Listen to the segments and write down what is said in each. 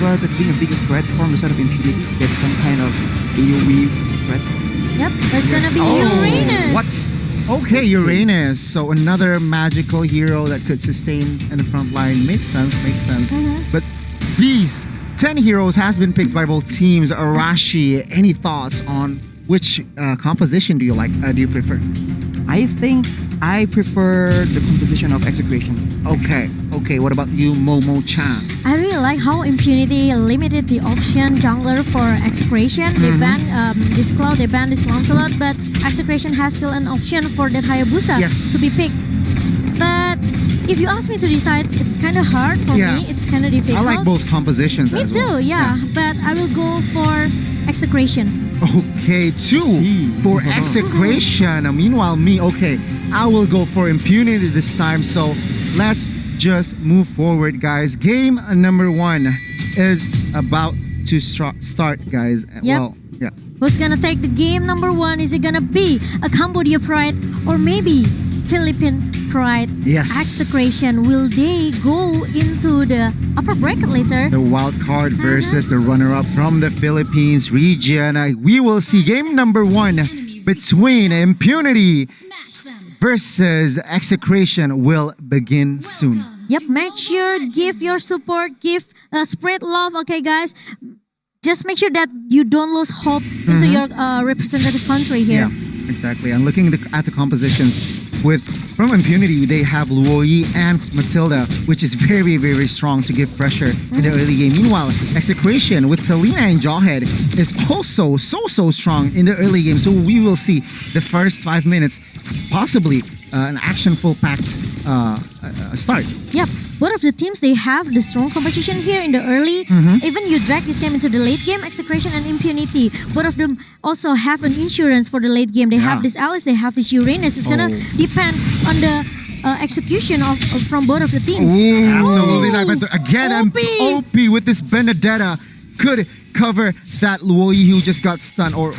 us as being a bigger threat from the side of Impunity. Get some kind of AoE threat. Yep, it's gonna be Uranus. What? Okay, Uranus. So another magical hero that could sustain in the front line. Makes sense, makes sense. But these 10 heroes has been picked by both teams. Arashi, any thoughts on which composition do you like? Do you prefer? I think I prefer the composition of Execration. Okay, okay. What about you, Momo-chan? I really like how Impunity limited the option jungler for Execration. They banned this Cloud, they banned this Lancelot, but Execration has still an option for that Hayabusa to be picked. But if you ask me to decide, it's kind of hard for me. It's kind of difficult. I like both compositions. Me too, yeah. But I will go for Execration. Okay, 2 for Execration. Meanwhile, me, okay, I will go for Impunity this time. So let's just move forward, guys. Game number 1 is about to start, guys. Well, yeah. Who's gonna take the game number 1? Is it gonna be a Cambodia Pride or maybe Philippine Pride? Yes. Execration. Will they go into the upper bracket later? The wild card versus the runner-up from the Philippines region. We will see game number 1 between Impunity versus Execration will begin soon. Yep, make sure give your support, spread love, okay guys? Just make sure that you don't lose hope into your representative country here. Yeah, exactly. And looking at the compositions from Impunity, they have Luoyi and Matilda, which is very, very strong to give pressure in the early game. Meanwhile, Execration with Selena and Jawhead is also so strong in the early game. So we will see the first 5 minutes, possibly an action-full-packed start. Yep. Both of the teams, they have the strong competition here in the early. Even you drag this game into the late game, Execration and Impunity. Both of them also have an insurance for the late game. They have this Alice, they have this Uranus. It's gonna depend on the execution from both of the teams. Absolutely. But again, OP with this Benedetta could cover that Luoyi who just got stunned, or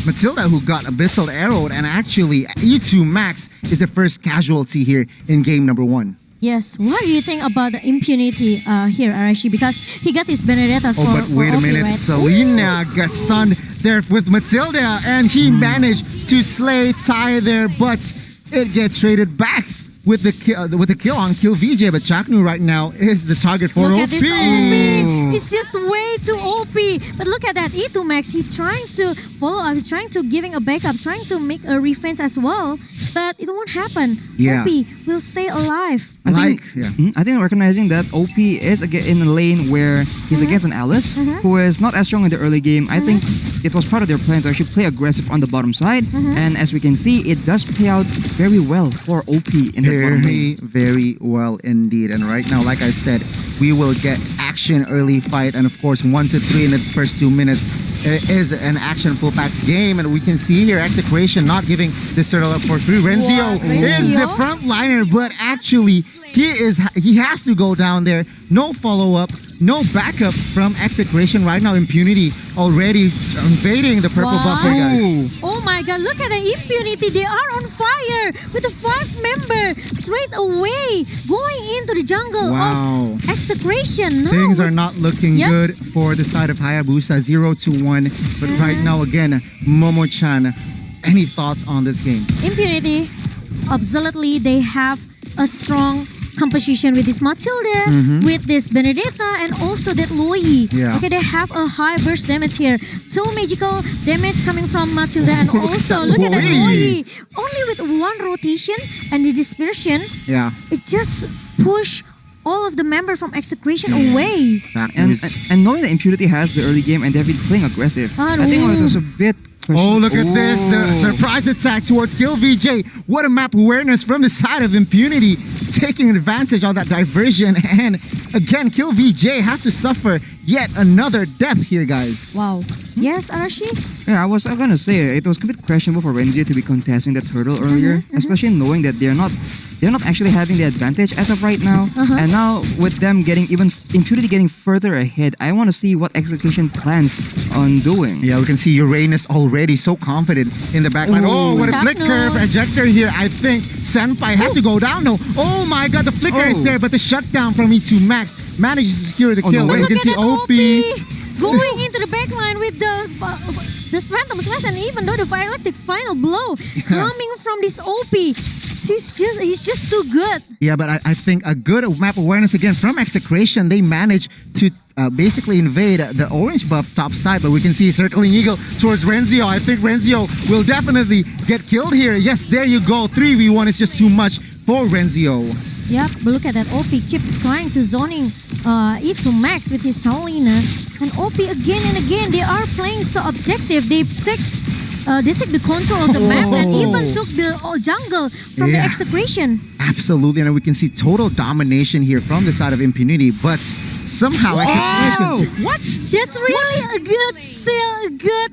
Matilda who got Abyssal arrowed, and actually E2 Max is the first casualty here in game number 1. Yes. What do you think about the Impunity here, Arashi? Because he got his Benedettas for but wait a minute. right? Selena got stunned there with Matilda, and he managed to tie their butts. It gets traded back with the kill on Kill VJ, but Chaknu right now is the target for Look OP. at this OP. He's just way too OP. But look at that, E2 Max. He's trying to follow up. He's trying to giving a backup, trying to make a defense as well. But it won't happen. Yeah. OP will stay alive. I think recognizing that OP is in a lane where he's against an Alice who is not as strong in the early game. I think it was part of their plan to actually play aggressive on the bottom side. And as we can see, it does pay out very well for OP in the bottom lane. Very well indeed. And right now, like I said, we will get action early fight. And of course, 1 to 3 in the first 2 minutes. It is an action full packs game, and we can see here Execration not giving this turtle up for free. Renzio is the front liner, but actually he has to go down there. No follow-up, no backup from Execration right now. Impunity already invading the purple buff here, guys. Oh my god, look at the Impunity. They are on fire with a 5-member straight away going into the jungle of Execration. No, things are not looking good for the side of Hayabusa, 0-1. But right now, again, Momo-chan, any thoughts on this game? Impunity, absolutely, they have a strong composition with this Matilda, with this Benedetta, and also that Luoyi. Okay, they have a high burst damage here. 2 magical damage coming from Matilda, and also look at that Luoyi. Only with 1 rotation and the dispersion, it just push all of the members from Execration away. And knowing that Impunity has the early game and they've been playing aggressive, I think it was a bit... Oh, look at this. The surprise attack towards Kill VJ. What a map awareness from the side of Impunity, taking advantage of that diversion. And again, Kill VJ has to suffer yet another death here, guys. Wow. Yes, Arashi? Yeah, I was going to say, it was a bit questionable for Renzio to be contesting that turtle earlier, especially knowing that they're not actually having the advantage as of right now. And now with them Impunity getting further ahead, I want to see what Execution plans on doing. Yeah, we can see Uranus already so confident in the backline. Oh, what a flicker projector here. I think Senpai has to go down. No. Oh my god, the flicker is there, but the shutdown from E2 Max manages to secure the kill. No. You can see OP OP. Going into the backline with the Phantom Slash, and even though the Electric final blow coming from this OP, he's just too good. Yeah, but I think a good map awareness again from Execration. They managed to basically invade the orange buff top side, but we can see Circling Eagle towards Renzio. I think Renzio will definitely get killed here. Yes, there you go. 3v1 is just too much for Renzio. Yep, but look at that. OP keep trying to zoning E2 Max with his Selena. And OP again and again, they are playing so objective. They take the control of the map and even took the jungle from the Execration. Absolutely, and we can see total domination here from the side of Impunity, but somehow Execration... What? That's really a good,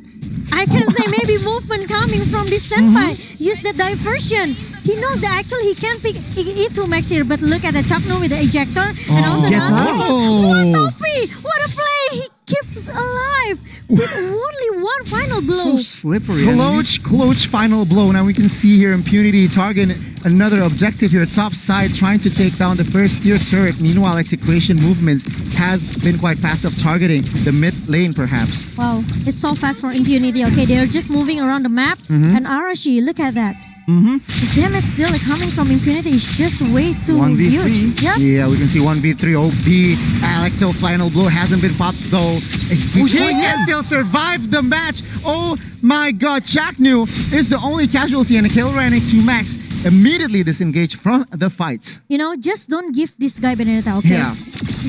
I can say maybe movement coming from this Senpai. Use the diversion. He knows that actually he can pick E2 Max here, but look at the Chapno with the ejector and also the what OP! What a play! He keeps alive with only one final blow. So slippery. Clutch final blow. Now we can see here Impunity target another objective here, top side, trying to take down the first tier turret. Meanwhile, Execration movements has been quite passive, targeting the mid lane perhaps. Wow, it's so fast for Impunity. Okay, they're just moving around the map. And Arashi, look at that. The damage still coming from Impunity is just way too 1v3. huge. Yep. Yeah, we can see 1v3 OP. Alecto final blow hasn't been popped though. He can still survive the match. Oh my god, Chaknu is the only casualty, and Killranic 2 Max immediately disengaged from the fight. You know, just don't give this guy Benedetta, okay? Yeah.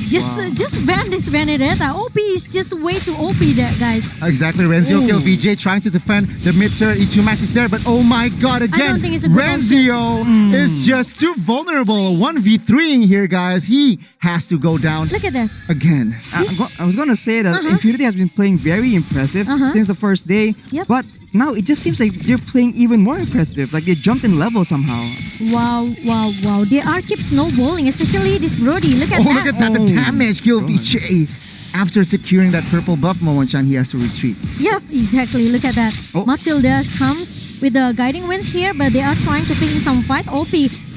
Just ban this Benedetta. OP is just way too OP there, guys. Exactly. Renzio kill VJ trying to defend the mid turret. E2 Max is there, but oh my god, again, I don't think it's a good Renzio is just too vulnerable. 1v3 here, guys. He has to go down. Look at that. Again. I was going to say that Impunity has been playing very impressive since the first day, but now it just seems like they're playing even more impressive. Like they jumped in level somehow. Wow. They are keep snowballing, especially this Brody. Look at that. Look at that. The damage kill VJ. After securing that purple buff, Momochan, he has to retreat. Yep, exactly. Look at that. Matilda comes with the guiding winds here, but they are trying to pick in some fight. OP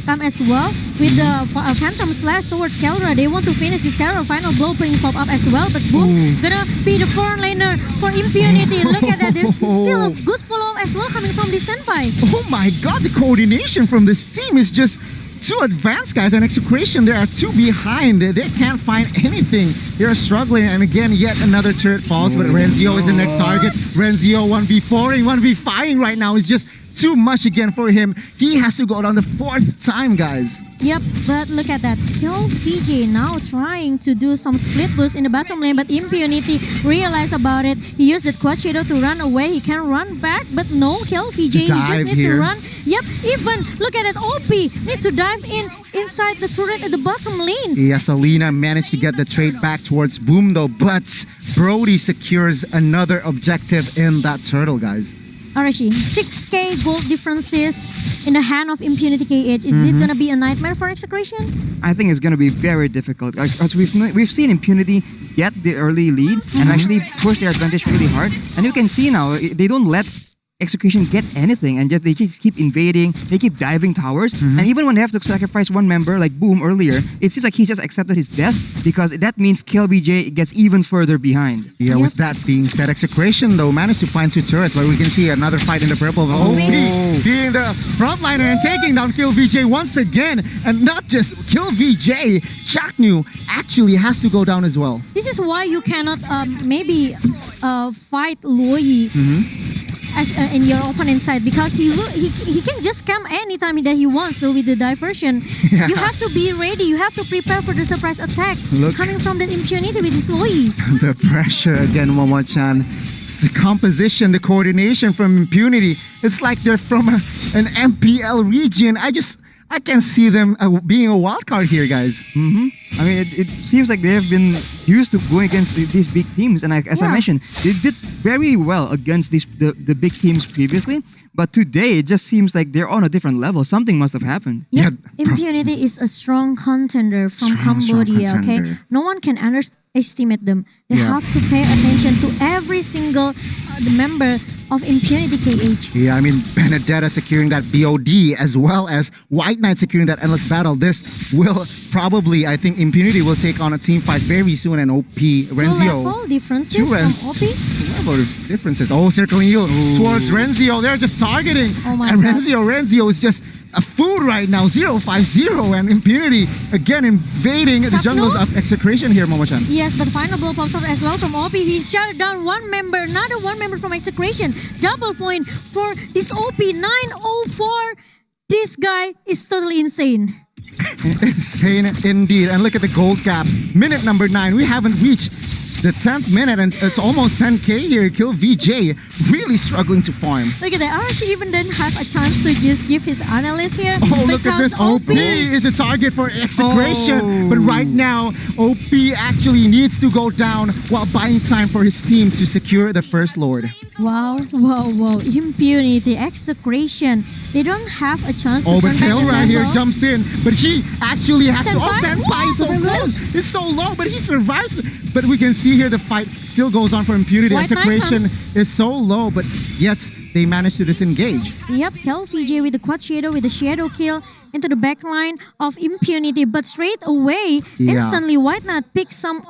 come as well with the Phantom Slash towards Kelra. They want to finish this Kelra final blow being pop up as well, but Boom gonna be the foreign laner for Impunity. Look at that. There's still a good follow as well coming from this Senpai. Oh my god, the coordination from this team is just too advanced, guys. And Execration, they are too behind. They can't find anything. They are struggling, and again, yet another turret falls, but Renzio is the next target. Renzio 1v4ing, 1v5ing right now is just too much again for him. He has to go down the 4th time, guys. Yep, but look at that. Kill VJ now trying to do some split boost in the bottom lane, but Impunity realized about it. He used that Quad Shadow to run away. He can run back, but no, Kill VJ. He just needs to run. Yep, even look at that. OP need to dive inside the turret at the bottom lane. Yeah, Selena managed to get the trade back towards Boom though, but Brody secures another objective in that turtle, guys. Arashi, 6k gold differences in the hand of Impunity KH. Is it gonna be a nightmare for Execration? I think it's gonna be very difficult. As we've seen Impunity get the early lead and actually push their advantage really hard. And you can see now they don't let Execration get anything, and they just keep invading. They keep diving towers, and even when they have to sacrifice one member like Boom earlier, it seems like he's just accepted his death, because that means Kill VJ gets even further behind. Yeah, with that being said, Execration though managed to find 2 turrets, but we can see another fight in the purple. OP being the frontliner and taking down Kill VJ once again, and not just Kill VJ, Chaknu actually has to go down as well. This is why you cannot maybe fight Loi as in your opponent's side, because he can just come anytime that he wants. So with the diversion, you have to be ready. You have to prepare for the surprise attack coming from the Impunity with this Loi. The pressure again, Momochan. It's the composition, the coordination from Impunity. It's like they're from an MPL region. I can see them being a wild card here, guys. I mean, it seems like they have been used to going against these big teams, and as I mentioned, they did very well against the big teams previously. But today, it just seems like they're on a different level. Something must have happened. Yeah, Impunity is a strong contender from Cambodia. Okay, no one can underestimate them. They have to pay attention to every single member of Impunity KH. Yeah, I mean, Benedetta securing that BOD as well as White Knight securing that endless battle. This will probably, I think, Impunity will take on a team fight very soon, and OP Renzio. 2 level differences from OP. 2 level differences. Oh, circling you towards Renzio. They're just targeting. Oh my and God. Renzio is just a food right now. 0-5-0, and Impunity again invading the jungles of Execration here, Momo-chan. Yes, but final blow pops up as well from OP. He shut down one member, another one member from Execration. Double point for this OP 904. This guy is totally insane. Insane indeed. And look at the gold cap. Minute number 9. We haven't reached the 10th minute, and it's almost 10k here. Kill VJ really struggling to farm. Look at that. RSG even didn't have a chance to just give his analyst here. Oh, look at this. OP is the target for Execration. But right now, OP actually needs to go down while buying time for his team to secure the first Lord. Wow. Impunity, Execration. They don't have a chance to Oh, but turn back the Kelra here tempo. jumps in, but he actually has to. Oh, Senpai? Senpai is so close. It's so low, but he survives. But we can see here the fight still goes on for Impunity. White Knight Execration comes. is so low, but yet they managed to disengage. Yep, Kel VJ with the quad shadow, with the shadow kill into the backline of Impunity, but straight away, instantly White Knight picks some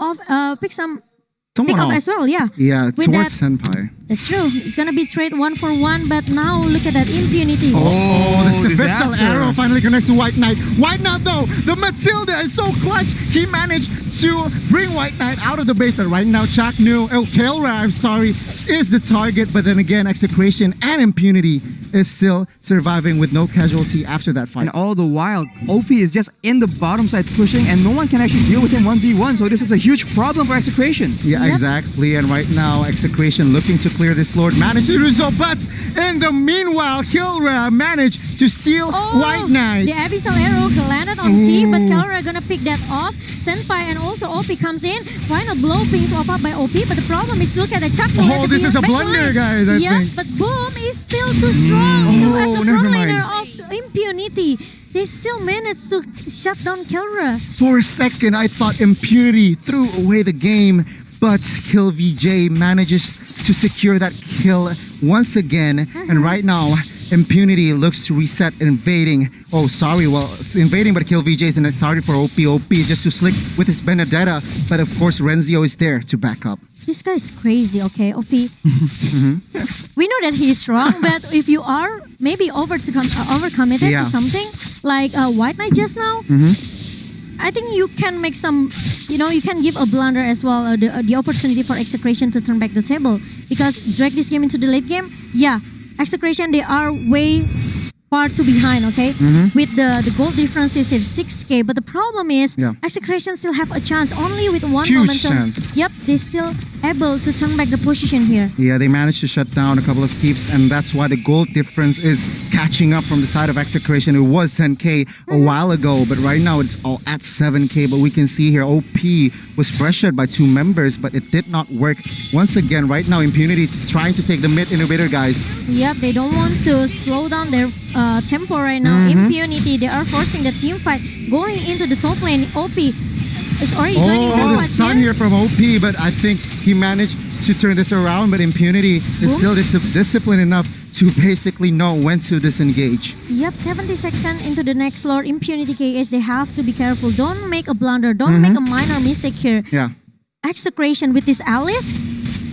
pick up as well, yeah. Yeah, With towards Senpai. That's true. It's gonna be trade 1-for-1, but now look at that Impunity. Oh, the Abyssal disaster. arrow finally connects to White Knight. White Knight though, the Matilda is so clutch. He managed to bring White Knight out of the base. But right now, Kelra, I'm sorry, is the target. But then again, Execration and Impunity is still surviving with no casualty after that fight. And all the while, OP is just in the bottom side pushing, and no one can actually deal with him 1v1. So this is a huge problem for Execration. Yeah, exactly. And right now, Execration looking to clear this Lord, managed to do so. But in the meanwhile, Kelra managed to steal White Knight. The Abyssal arrow landed on T, but Kelra gonna pick that off. Senpai and also OP comes in. Final blow being swapped up by OP, but the problem is look at the Chaco. Oh, this is a blunder, guys, I think. But Boom is still too strong. As the front laner of Impunity, they still managed to shut down Kelra. For a second, I thought Impunity threw away the game, but Kill VJ manages to secure that kill once again. And right now, Impunity looks to reset invading. Oh, sorry. Well, it's invading, but Kill VJ is in. Sorry for OP. OP is just too slick with his Benedetta. But of course, Renzio is there to back up. This guy is crazy, okay, OP. We know that he's strong, but if you are maybe overcommitted to something, like White Knight just now, I think you can make some, you can give a blunder as well, the opportunity for Execration to turn back the table. Because drag this game into the late game, Execration, they are way far too behind, okay? With the gold differences is 6k, but the problem is Execration still have a chance, only with one Huge momentum. chance. Yep, they still able to turn back the position here. Yeah, they managed to shut down a couple of keeps, and that's why the gold difference is catching up from the side of Execration. It was 10k a while ago, but right now it's all at 7k. But we can see here, OP was pressured by 2 members, but it did not work. Once again, right now, Impunity is trying to take the mid inhibitor, guys. Yep, they don't want to slow down their tempo right now. Impunity, they are forcing the team fight, going into the top lane. OP is already joining them. The stun here from OP, but I think he managed to turn this around. But Impunity is still disciplined enough to basically know when to disengage. Yep, 70 seconds into the next Lord. Impunity KH, they have to be careful. Don't make a blunder. Don't make a minor mistake here. Yeah. Execration with this Alice,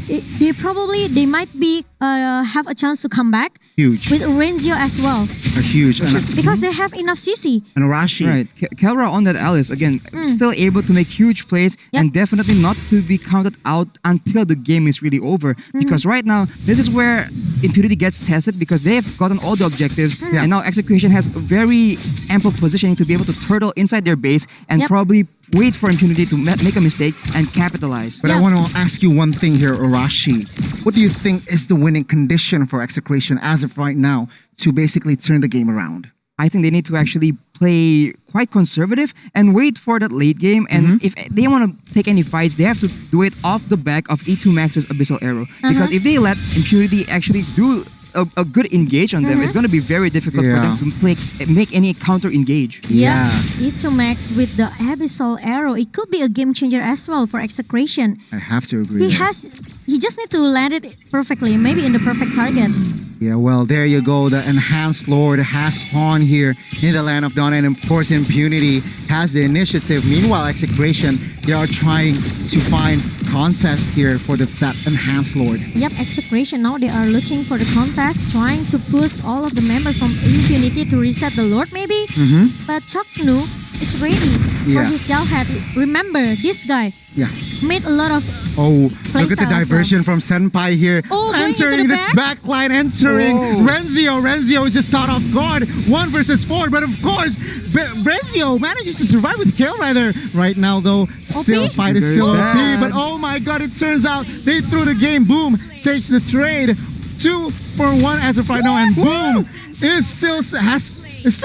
they might be have a chance to come back. Huge. With Renzio as well. Huge. Because they have enough CC. And Rashi. Right. Kelra on that Alice, again, still able to make huge plays and definitely not to be counted out until the game is really over. Because right now, this is where Impunity gets tested because they have gotten all the objectives and now Execution has very ample positioning to be able to turtle inside their base and probably wait for Impunity to make a mistake and capitalize. But I want to ask you one thing here, Arashi. What do you think is the winning condition for Execration as of right now to basically turn the game around? I think they need to actually play quite conservative and wait for that late game. And if they want to take any fights, they have to do it off the back of E2 Max's Abyssal Arrow. Because if they let Impunity actually do a good engage on them, it's going to be very difficult for them to make any counter engage. E2 Max with the Abyssal Arrow, it could be a game changer as well for Execration. I have to agree. he just need to land it perfectly, maybe in the perfect target. Yeah, well, there you go. The Enhanced Lord has spawned here in the Land of Dawn. And of course, Impunity has the initiative. Meanwhile, Execration, they are trying to find contest here for that Enhanced Lord. Yep, Execration now they are looking for the contest, trying to push all of the members from Impunity to reset the Lord maybe. But Chaknu is ready for his Jawhead. Remember, this guy made a lot of look at the diversion from Senpai here. Entering the back line, entering Renzio. Renzio is just caught off guard. 1 versus 4. But of course, Renzio manages to survive with Kill Rider. Right now, though, still fight is still OP. But oh my god, it turns out they threw the game. Boom takes the trade. 2 for 1 as of right now. And Boom is still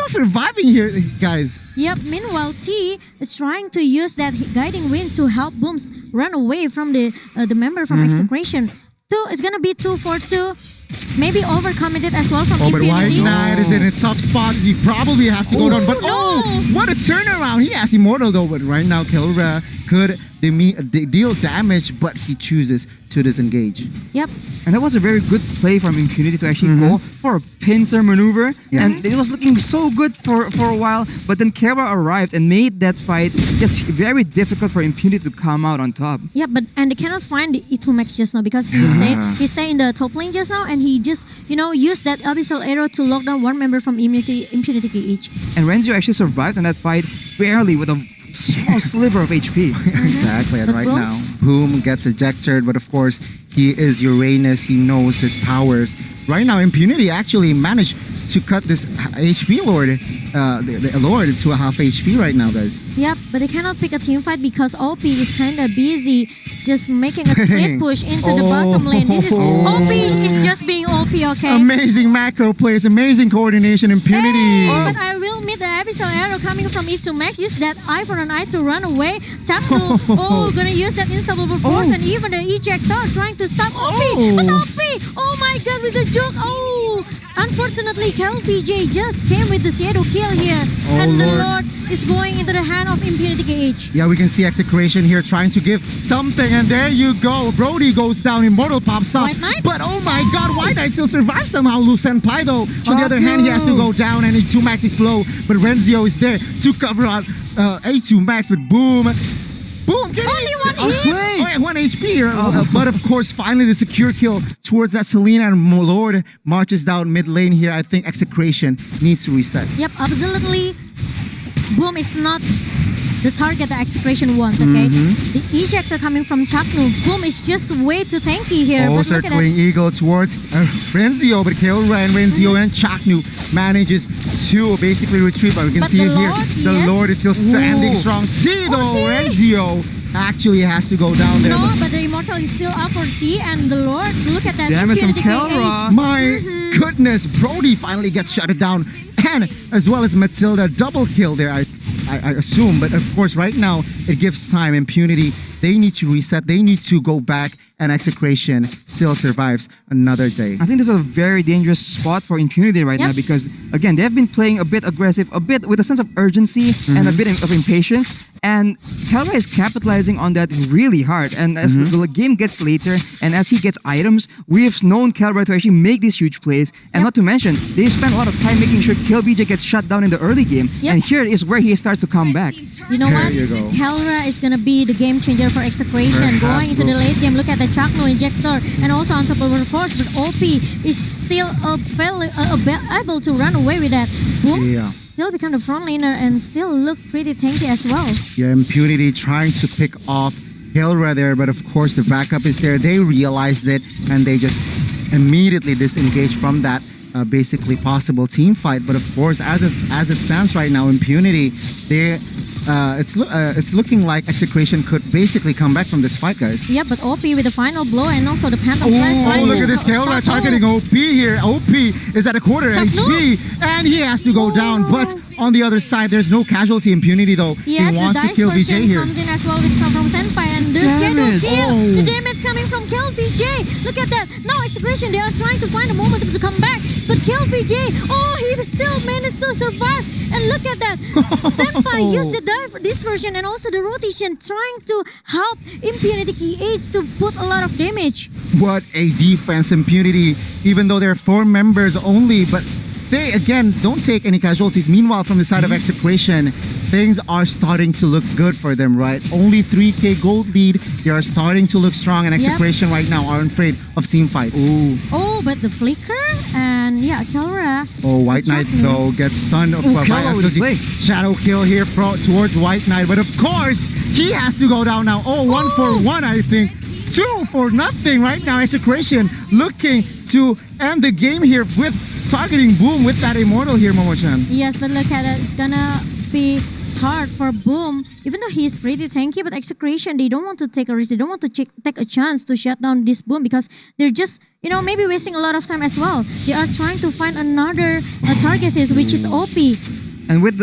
surviving here, guys. Yep, meanwhile, T is trying to use that guiding wind to help Booms run away from the member from Execration. It's gonna be 2 for 2. Maybe overcommitted as well from Impunity. But White Knight is in a tough spot. He probably has to go down. But what a turnaround. He has Immortal though. But right now, Kelra could deal damage, but he chooses to disengage. Yep. And that was a very good play from Impunity to actually go for a pincer maneuver. And it was looking so good for a while. But then Kelra arrived and made that fight just very difficult for Impunity to come out on top. Yeah, and they cannot find the E2 Max just now because he stay in the top lane just now, and he just used that abyssal arrow to lock down one member from Impunity KH. And Renzio actually survived on that fight barely with a small sliver of HP. Exactly, and right now, Boom gets ejected, but of course, he is Uranus, he knows his powers. Right now, Impunity actually managed to cut this HP Lord, the Lord to a half HP right now, guys. Yep, but they cannot pick a team fight because OP is kind of busy just making a split push into the bottom lane. This is OP is just being OP, okay? Amazing macro plays, amazing coordination, Impunity. But I will meet the abyssal arrow coming from E2 Max. Use that eye for an eye to run away. Chaknu, gonna use that instable force, and even the ejector trying to stop OP. But OP, oh my god, with the juke. Unfortunately, KLBJ just came with the shadow kill here. And the Lord is going into the hand of Impunity KH. Yeah, we can see Execration here trying to give something. And there you go. Brody goes down. Immortal pops up. White Knight? But oh my god, White Knight still survives somehow. Lu Senpai though. On the other hand, he has to go down. And E2 Max is low. But Renzio is there to cover up E2 Max with Boom. Boom, get it! Only 1 HP here. But of course, finally the secure kill towards that Selena, and Lord marches down mid lane here. I think Execration needs to reset. Yep, absolutely. Boom is not the target that Execration wants, okay? The ejector coming from Chaknu. Boom is just way too tanky here. But circling Eagle towards Renzio, but Kelra and Renzio and Chaknu manages to basically retreat. But we can see it here. The Lord is still standing strong. T though, Renzio actually has to go down there. No, but the Immortal is still up for T, and the Lord, look at that. Damage from KH. My goodness, Brody finally gets shut down. And as well as Matilda, double kill there, I assume. But of course, right now, it gives time. Impunity, they need to reset. They need to go back, and Execration still survives another day. I think this is a very dangerous spot for Impunity right now because, again, they have been playing a bit aggressive, a bit with a sense of urgency and a bit of impatience. And Kelra is capitalizing on that really hard. And as the game gets later and as he gets items, we've known Kelra to actually make these huge plays. And not to mention, they spend a lot of time making sure KillBJ gets shut down in the early game. And here is where he starts to come back. You know what? Kelra is going to be the game changer for Execration. Going into the late game, look at the Chakno injector and also unstoppable force. But OP is still able to run away with that. Boom. Still become the front laner and still look pretty tanky as well. Yeah, Impunity trying to pick off Kelra there, but of course the backup is there. They realized it and they just immediately disengaged from that basically possible team fight. But of course, as it stands right now, Impunity, it's looking like Execration could basically come back from this fight, guys. Yeah, but OP with the final blow and also the Phantom Flash. Oh, look at this Kelra targeting OP here. OP is at a quarter HP, and he has to go down. But on the other side, there's no casualty. Impunity though. Yes, he wants to kill VJ here. Comes in as well with some from Senpai, and the shadow damage. The damage coming from KLVJ. Look at that. Now Execration, they are trying to find a moment to come back. But KLVJ, he still managed to survive. And look at that. Senpai used the dispersion and also the rotation, trying to help Impunity KH to put a lot of damage. What a defense, Impunity. Even though there are 4 members only, but they, again, don't take any casualties. Meanwhile, from the side of Execration, things are starting to look good for them, right? Only 3K gold lead. They are starting to look strong, and Execration right now aren't afraid of team fights. Ooh. Oh, but the flicker and Kelra. Oh, White Knight though gets stunned by SOG. Shadow kill here towards White Knight, but of course he has to go down now. Oh, 1 for 1, I think. 2 for nothing right now. Execration looking to end the game here with targeting Boom with that Immortal here, Momo-chan. Yes, but look at it. It's gonna be hard for Boom. Even though he is pretty tanky, but Execration, they don't want to take a risk. They don't want to take a chance to shut down this Boom because they're just, maybe wasting a lot of time as well. They are trying to find another target, which is OP. And with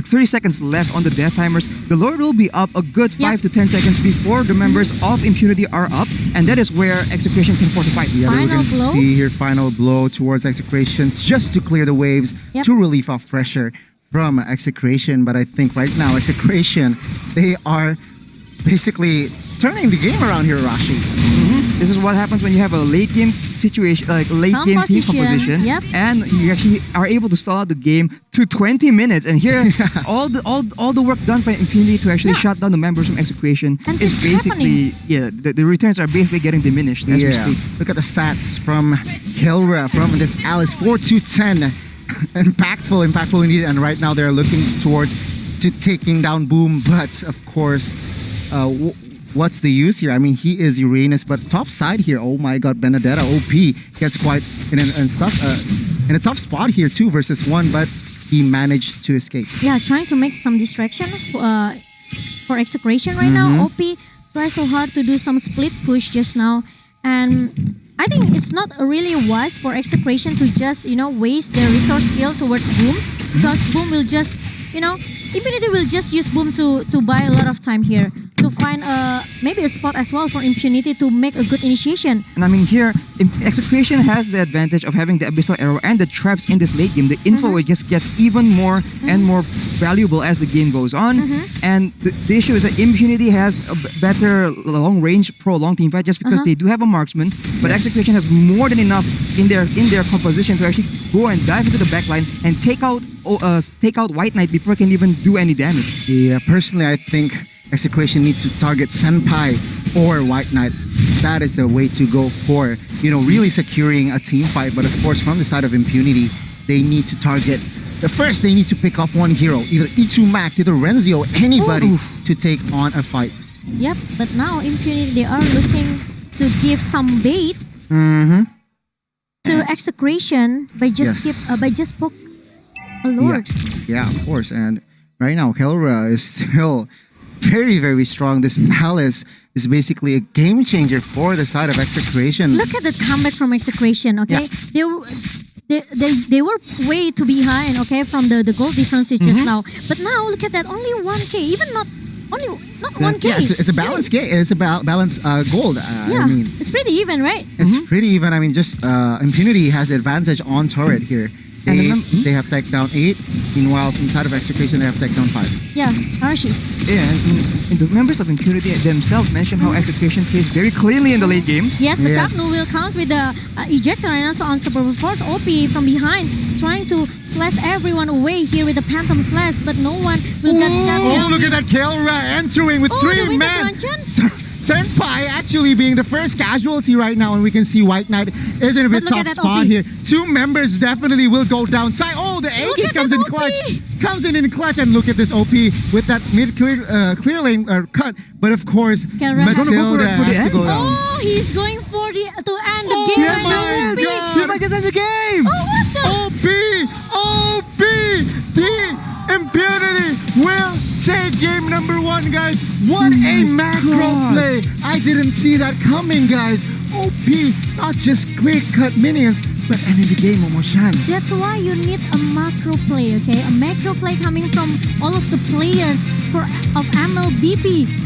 30 seconds left on the death timers, the Lord will be up a good 5 to 10 seconds before the members of Impunity are up, and that is where Execration can force a fight. Yeah, we can see here final blow towards Execration just to clear the waves, to relieve off pressure from Execration. But I think right now Execration, they are basically turning the game around here, Rashi. This is what happens when you have a late game situation, like late game team composition, and you actually are able to stall out the game to 20 minutes. And here, all the work done by Impunity to actually shut down the members from Execration is basically the returns are basically getting diminished as we speak. Look at the stats from Kelra from this Alice, 4-10, impactful indeed. And right now they're looking towards taking down Boom, but of course. What's the use here? I mean, he is Uranus, but top side here, oh my god, Benedetta OP gets quite in a tough spot here, 2 versus 1, but he managed to escape. Yeah, trying to make some distraction for Execration right now. OP tries so hard to do some split push just now, and I think it's not really wise for Execration to just, waste their resource skill towards Boom, because Boom will just, Impunity will just use Boom to buy a lot of time here to find maybe a spot as well for Impunity to make a good initiation. And I mean here, Execration has the advantage of having the Abyssal Arrow and the traps in this late game. The info just gets even more and more valuable as the game goes on. And the issue is that Impunity has a better long range prolonged team fight just because they do have a marksman, but Execration has more than enough in their composition to actually go and dive into the backline and take out White Knight before it can even do any damage. Yeah, personally I think Execration needs to target Senpai or White Knight. That is the way to go for, really securing a team fight. But of course, from the side of Impunity, they need to target. First, they need to pick off one hero, either E2 Max, either Renzio, anybody to take on a fight. Yep, but now Impunity, they are looking to give some bait to Execration by just poke a Lord. Yeah, of course. And right now, Kelra is still very, very strong. This Alice is basically a game changer for the side of Execration. Look at the comeback from Execration, okay? They were way too behind, okay, from the gold differences just now. But now, look at that, only 1K, even not 1K. Yeah, it's a balanced game. It's a balanced gold. I mean, it's pretty even, right? It's pretty even. I mean, just Impunity has the advantage on turret here. They have tech down 8. Meanwhile, from the side of Execration, they have tech down 5. Yeah, Arashi. Yeah, and the members of Impunity themselves mentioned how Execration plays very cleanly in the late game. Yes, but Chapnu will comes with the ejector and also unstoppable force. OP from behind, trying to slash everyone away here with the Phantom Slash, but no one will get shot down. Oh, look at that Kelra entering with 3 men. Senpai actually being the first casualty right now, and we can see White Knight is in a bit tough spot here. 2 members definitely will go down. The Aegis comes in clutch. And look at this OP with that mid clear lane cut. But of course, Matilda has to go down. Oh, he's going for to end the game. Oh my god! He might just end the game. Oh, what the? OP! The Impunity will take game number 1, guys. What a macro play. I didn't see that coming, guys. OP, not just clear-cut minions, but ending the game, Momo-chan. That's why you need a macro play, okay? A macro play coming from all of the players of MLBB